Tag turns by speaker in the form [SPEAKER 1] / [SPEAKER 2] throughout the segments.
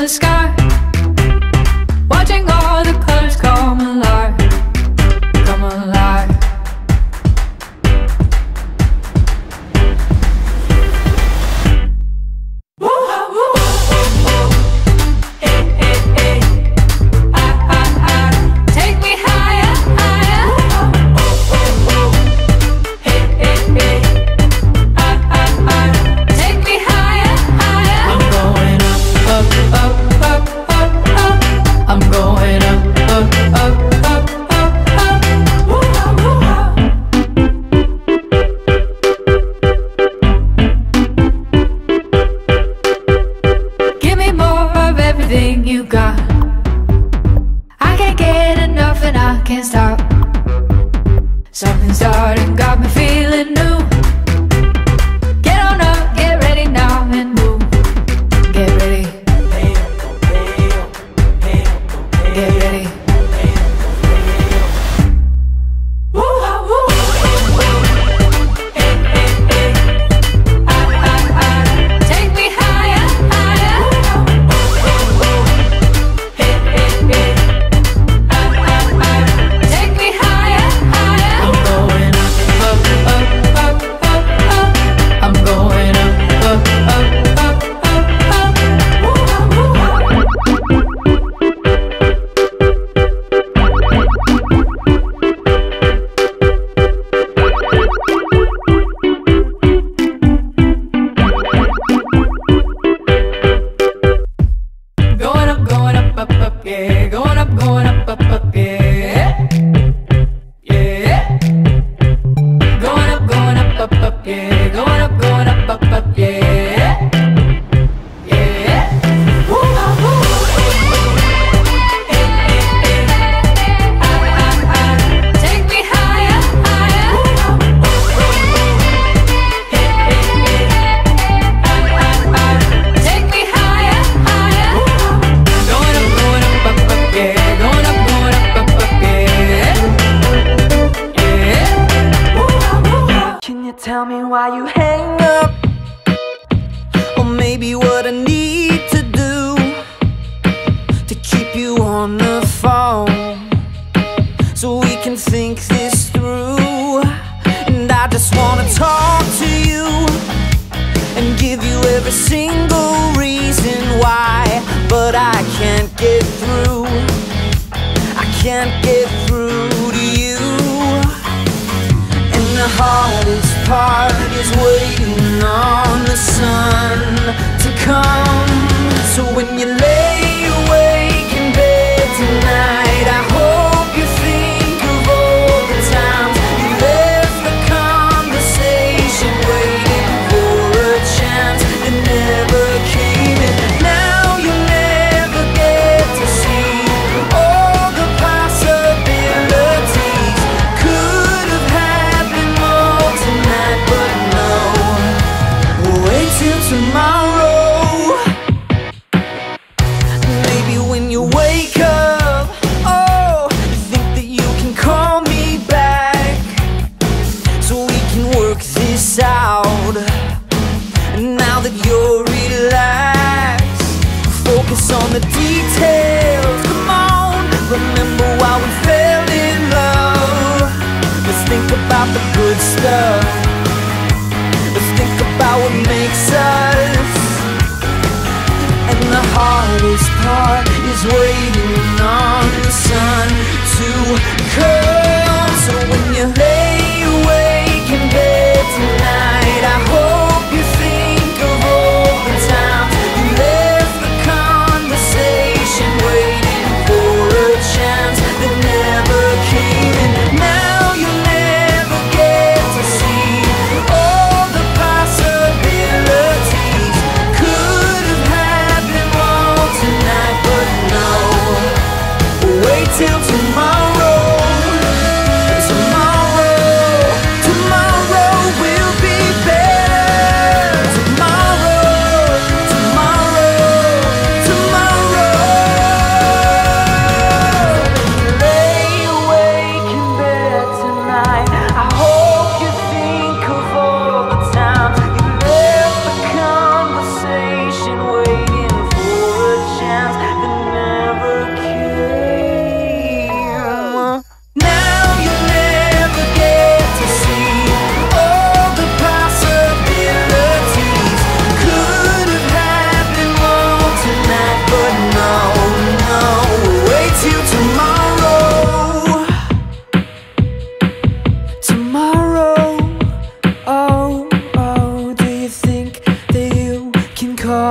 [SPEAKER 1] the sky, watching all the colors come alive, come alive. You got, I can't get enough and I can't stop. Something starting, got me feeling new. Get on up, get ready now and move. Get ready, get ready. Yeah, going up, yeah. Yeah. Going up, yeah. Going up, yeah. Yeah. Take me higher, higher. Take me higher, higher. Going up, yeah. Going up, yeah. Yeah.
[SPEAKER 2] Can you tell me why you hang up? Or maybe what I need to do to keep you on the phone, so we can think this through. And I just wanna talk to you and give you every single reason why, but I can't get through. I can't get through to you. And the hardest part is waiting on the sun to come. So when you lay awake in bed tonight, I hope you think of all the times you left the conversation waiting for a chance that never came. And now you never get to see all the possibilities. Could have happened more tonight, but no. We'll wait till tomorrow. Maybe when you wake up, oh, you think that you can call me back, so we can work this out. And now that you're relaxed, focus on the details. Come on, remember why we fell in love. Let's think about the good stuff. Let's think about what makes us. And the hardest part is waiting on the sun to come. So when you lay awake in bed tonight, I hope you think of all the times you left the conversation waiting for a chance that never came. And now you'll never get to see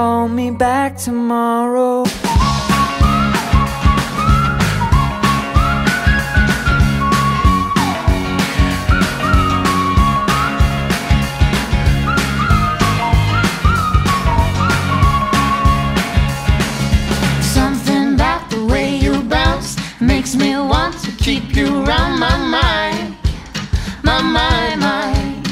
[SPEAKER 2] call me back tomorrow.
[SPEAKER 3] Something about the way you bounce makes me want to keep you around my mind, my mind, mind.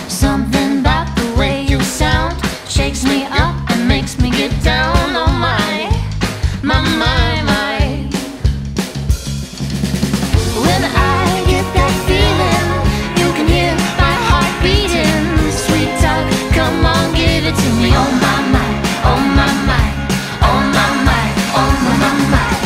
[SPEAKER 3] Something about the way you sound shakes me up and makes me get down on my mind, mind. When I get that feeling, you can hear my heart beating. Sweet talk, come on, give it to me. Oh my mind, oh my mind, oh my mind, oh my mind.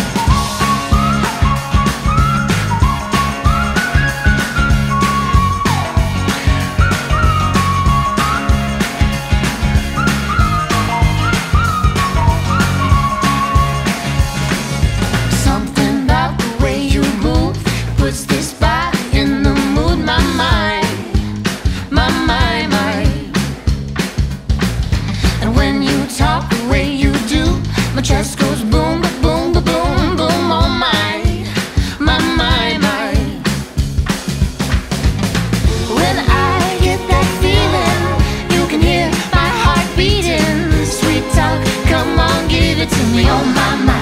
[SPEAKER 3] Something about the way you move puts this body in the mood. My mind, my mind, mind. And when you talk the way you do, my chest goes boom, ba boom, ba boom, boom. Oh my, my mind, mind. When I get that feeling, you can hear my heart beating. Sweet talk, come on, give it to me. Oh my, my.